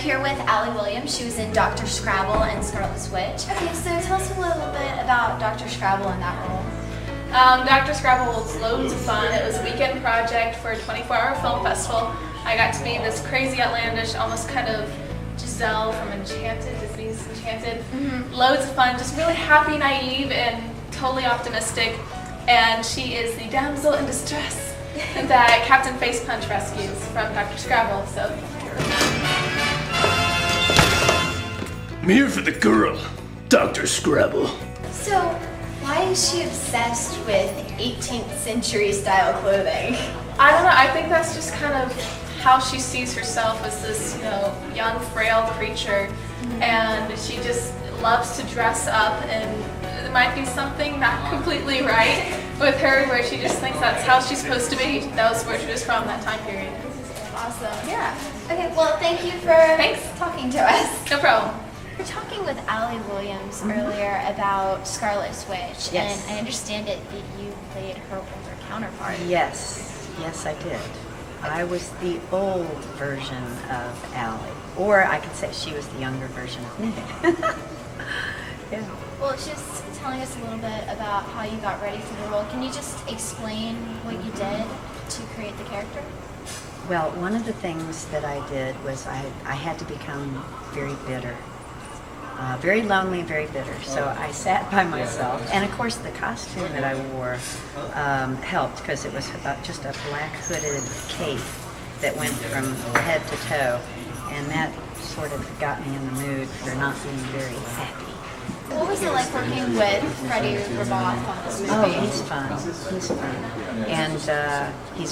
here with Allie Williams. She was in Dr. Scrabble and Scarlet's Witch. Okay, so tell us a little bit about Dr. Scrabble and that role. Dr. Scrabble was loads of fun. It was a weekend project for a 24-hour film festival. I got to meet this crazy, outlandish, almost kind of Giselle from Enchanted, Disney's Enchanted. Loads of fun, just really happy, naive, and totally optimistic. And she is the damsel in distress that Captain Facepunch rescues from Dr. Scrabble. So, I'm here for the girl, Dr. Scrabble. So, why is she obsessed with 18th century style clothing? I don't know, I think that's just kind of how she sees herself as this, young, frail creature. And she just loves to dress up, and it might be something not completely right with her, where she just thinks that's how she's supposed to be. That was where she was from, that time period. Awesome. Yeah. Okay, well, thank you for talking to us. No problem. We were talking with Allie Williams earlier about Scarlet's Witch, Yes. and I understand that you played her older counterpart. Yes, I did. I was the old version of Allie, or I could say she was the younger version of me. Yeah. Well, just telling us a little bit about how you got ready for the role. Can you just explain what you did to create the character? Well, one of the things that I did was I had to become very bitter. Very lonely and very bitter. So I sat by myself, and of course the costume that I wore helped, because it was just a black hooded cape that went from head to toe, and that sort of got me in the mood for not being very happy. What was it like working with F.C.Rabbath on this movie? Oh, he's fun. He's fun, and he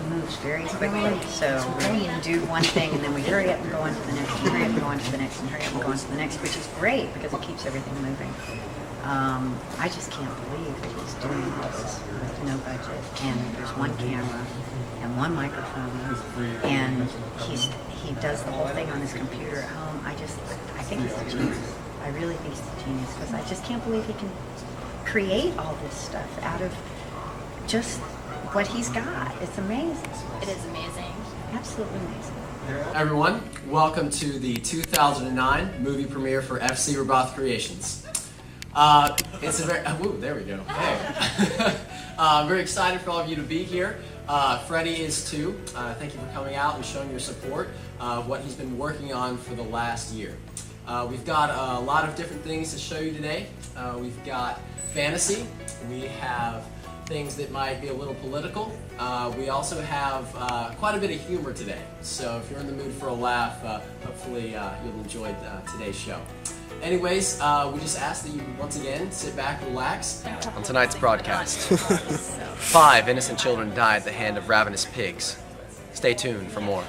moves very quickly. So we do one thing, and then we hurry up and go on to the next, and hurry up and go on to the next, and hurry up and go on to the next, which is great because it keeps everything moving. I just can't believe that he's doing all this with no budget, and there's one camera and one microphone, and he does the whole thing on his computer at home. I think he's a genius. I really think he's a genius, because I just can't believe he can create all this stuff out of just what he's got. It's amazing. It is amazing. Absolutely amazing. Everyone, welcome to the 2009 movie premiere for F.C.Rabbath Creations. It's a very, there we go. Hey. I'm very excited for all of you to be here. Freddie is too. Thank you for coming out and showing your support of what he's been working on for the last year. We've got a lot of different things to show you today. We've got fantasy. We have things that might be a little political. We also have quite a bit of humor today. So if you're in the mood for a laugh, hopefully you'll enjoy today's show. Anyways, we just ask that you once again sit back and relax. On tonight's broadcast, 5 innocent children died at the hand of ravenous pigs. Stay tuned for more.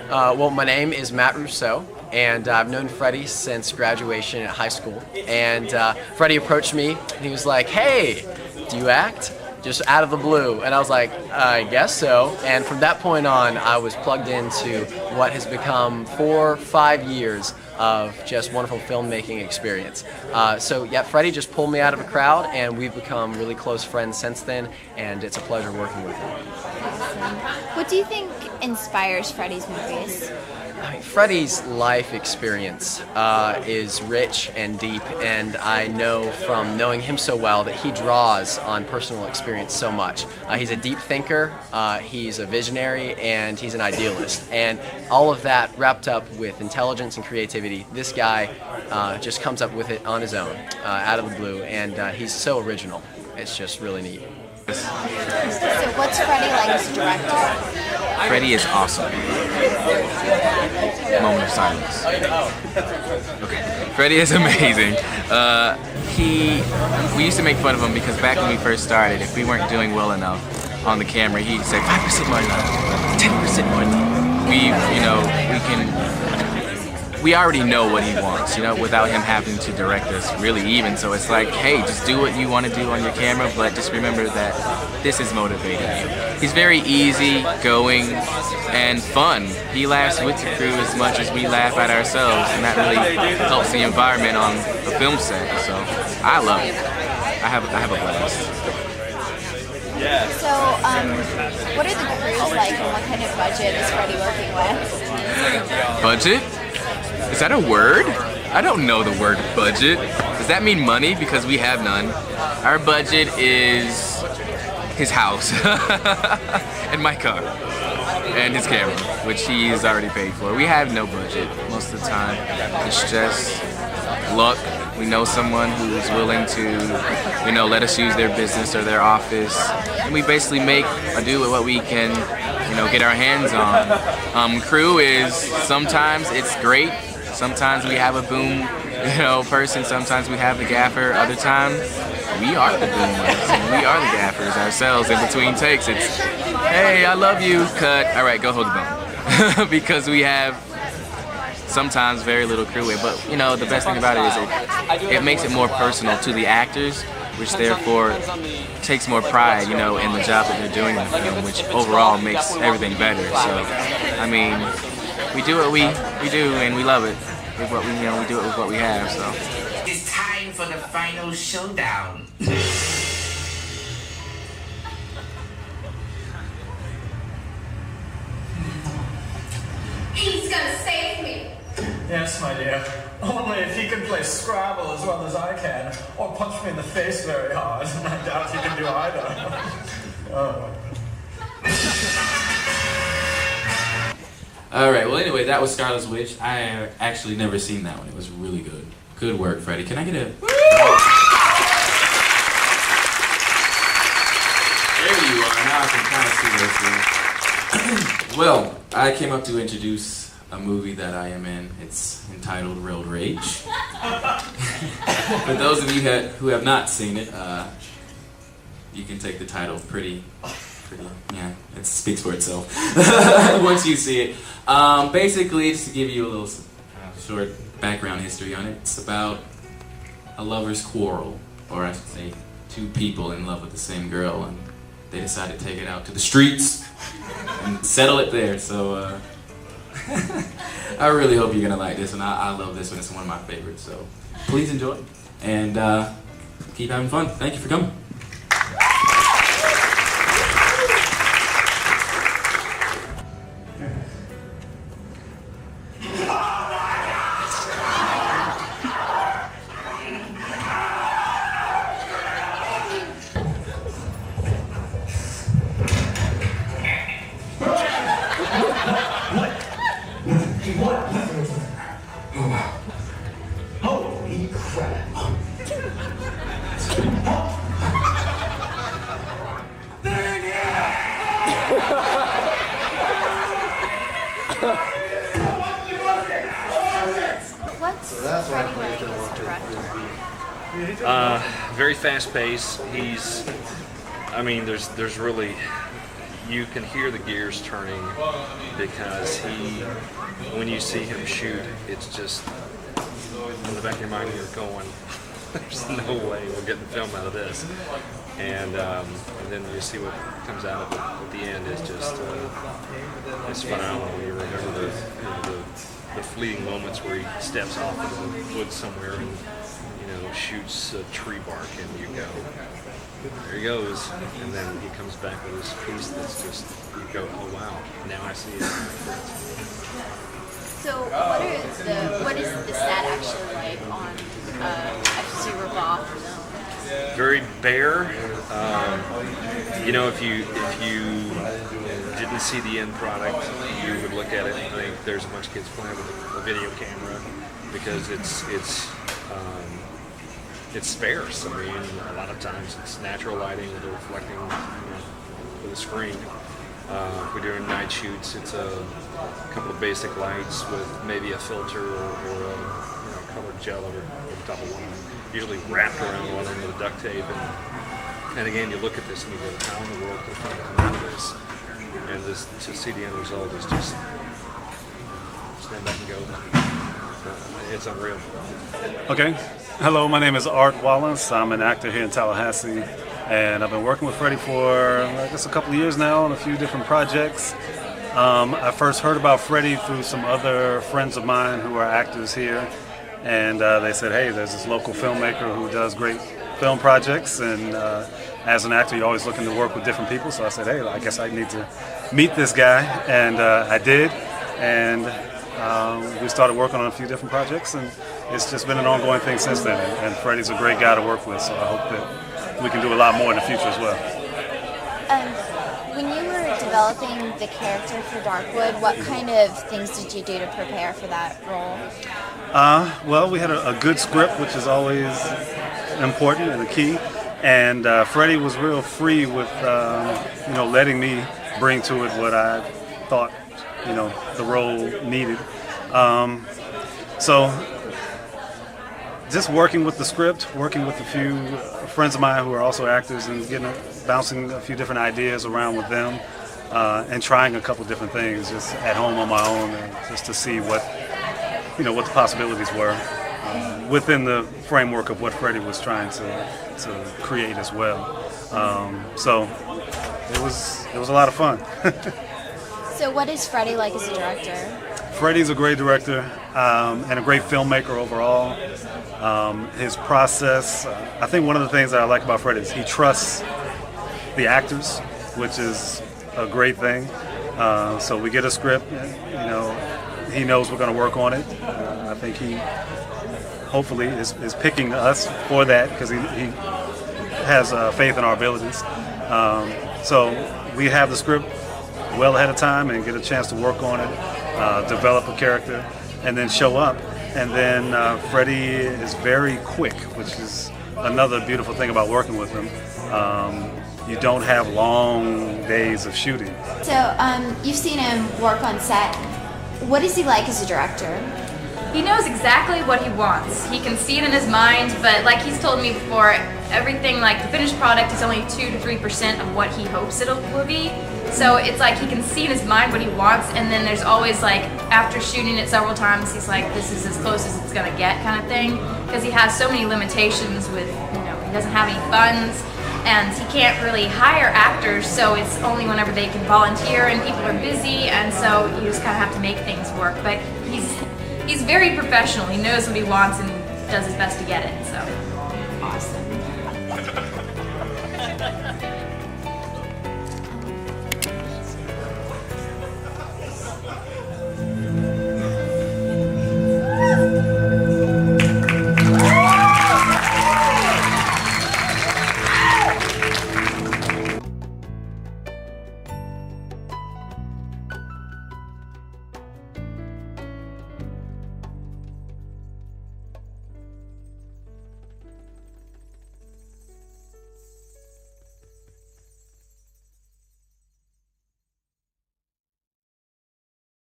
Well, my name is Matt Rousseau, and I've known Freddie since graduation at high school. And Freddie approached me, and he was like, "Hey, do you act?" Just out of the blue. And I was like, I guess so. And from that point on, I was plugged into what has become 4 or 5 years of just wonderful filmmaking experience. So yeah, Freddie just pulled me out of a crowd, and we've become really close friends since then, and it's a pleasure working with him. Awesome. What do you think inspires Freddie's movies? I mean, Freddie's life experience is rich and deep, and I know from knowing him so well that he draws on personal experience so much. He's a deep thinker, he's a visionary, and he's an idealist. And all of that wrapped up with intelligence and creativity. This guy just comes up with it on his own, out of the blue, and he's so original. It's just really neat. So what's Freddie like as a director? Freddie is awesome. Moment of silence. Okay. Freddie is amazing. We used to make fun of him because back when we first started, if we weren't doing well enough on the camera, he'd say 5% more love, 10% more love. We already know what he wants, without him having to direct us really even. So it's like, hey, just do what you want to do on your camera, but just remember that this is motivating you. He's very easy going and fun. He laughs with the crew as much as we laugh at ourselves, and that really helps the environment on a film set. So I love it. I have a blast. So, what are the crews like, and what kind of budget is Freddie working with? Budget? Is that a word? I don't know the word budget. Does that mean money? Because we have none. Our budget is his house and my car and his camera, which he's already paid for. We have no budget most of the time. It's just luck. We know someone who's willing to, you know, let us use their business or their office, and we basically make or do what we can, you know, get our hands on. Crew is, sometimes it's great. Sometimes we have a boom, you know, person. Sometimes we have the gaffer. Other times, we are the boomers. We are the gaffers ourselves. In between takes, it's, hey, I love you, cut. All right, go hold the bone. Because we have sometimes very little crew. But, you know, the best thing about it is it makes it more personal to the actors, which therefore takes more pride, you know, in the job that they're doing in the film, which overall makes everything better. So, I mean, we do what we do, and we love it. With what we, you know, we do it with what we have. So it's time for the final showdown. He's gonna save me. Yes, my dear. Only if he can play Scrabble as well as I can, or punch me in the face very hard. I doubt he can do either. Oh. Alright, well anyway, that was Scarlet's Witch. I actually never seen that one. It was really good. Good work, Freddie. Can I get a... There you are. Now I can kind of see those things. Well, I came up to introduce a movie that I am in. It's entitled Road Rage. For those of you who have not seen it, you can take the title pretty, yeah, it speaks for itself once you see it. Basically, just to give you a little short background history on it, it's about a lover's quarrel, or I should say, two people in love with the same girl, and they decide to take it out to the streets and settle it there. So I really hope you're gonna like this, and I love this one. It's one of my favorites. So please enjoy and keep having fun. Thank you for coming. Holy crap. What's Freddie like as a director? Very fast paced. He's, I mean, there's really, you can hear the gears turning because when you see him shoot, it's just, in the back of your mind you're going, there's no way we're getting film out of this. And then you see what comes out of it at the end is just, it's phenomenal. You remember the fleeting moments where he steps off into the woods somewhere and, you know, shoots a tree bark, and you go, there he goes, and then he comes back with this piece that's just, you go, oh wow, now I see it. So what is the set actually like on F.C.Rabbath? Very bare. You know, if you didn't see the end product, you would look at it and think there's a bunch of kids playing with a video camera, because it's sparse. I mean, a lot of times it's natural lighting with a reflecting, with a screen. If we're doing night shoots, it's a couple of basic lights with maybe a filter or a colored gel over the top of one, usually wrapped around one end with duct tape. And again, you look at this and you go, how in the world could I come out of this? And this, to see the end result is just stand back and go, it's unreal. Okay. Hello, my name is Art Wallace. I'm an actor here in Tallahassee, and I've been working with Freddie for, I guess, a couple of years now on a few different projects. I first heard about Freddie through some other friends of mine who are actors here, and they said, hey, there's this local filmmaker who does great film projects, and as an actor, you're always looking to work with different people, so I said, hey, I guess I need to meet this guy, and I did. and we started working on a few different projects, and it's just been an ongoing thing since then. And Freddie's a great guy to work with, so I hope that we can do a lot more in the future as well. When you were developing the character for Darkwood, what kind of things did you do to prepare for that role? Well, we had a good script, which is always important and a key. And Freddie was real free with, letting me bring to it what I thought, the role needed. So just working with the script, working with a few friends of mine who are also actors, and bouncing a few different ideas around with them, and trying a couple different things just at home on my own, just to see what the possibilities were within the framework of what Freddie was trying to create as well. So it was a lot of fun. So what is Freddie like as a director? Freddie's a great director and a great filmmaker overall. His process, I think one of the things that I like about Freddie is he trusts the actors, which is a great thing. So we get a script, he knows we're going to work on it. I think he hopefully is picking us for that because he has faith in our abilities. So we have the script well ahead of time and get a chance to work on it, develop a character, and then show up. And then Freddie is very quick, which is another beautiful thing about working with him. You don't have long days of shooting. So you've seen him work on set. What is he like as a director? He knows exactly what he wants. He can see it in his mind, but like he's told me before, everything, like the finished product is only 2 to 3% of what he hopes it will be. So it's like he can see in his mind what he wants, and then there's always like, after shooting it several times, he's like, this is as close as it's gonna get kind of thing, because he has so many limitations with, he doesn't have any funds, and he can't really hire actors, so it's only whenever they can volunteer, and people are busy, and so you just kind of have to make things work. But he's very professional. He knows what he wants and does his best to get it, so awesome.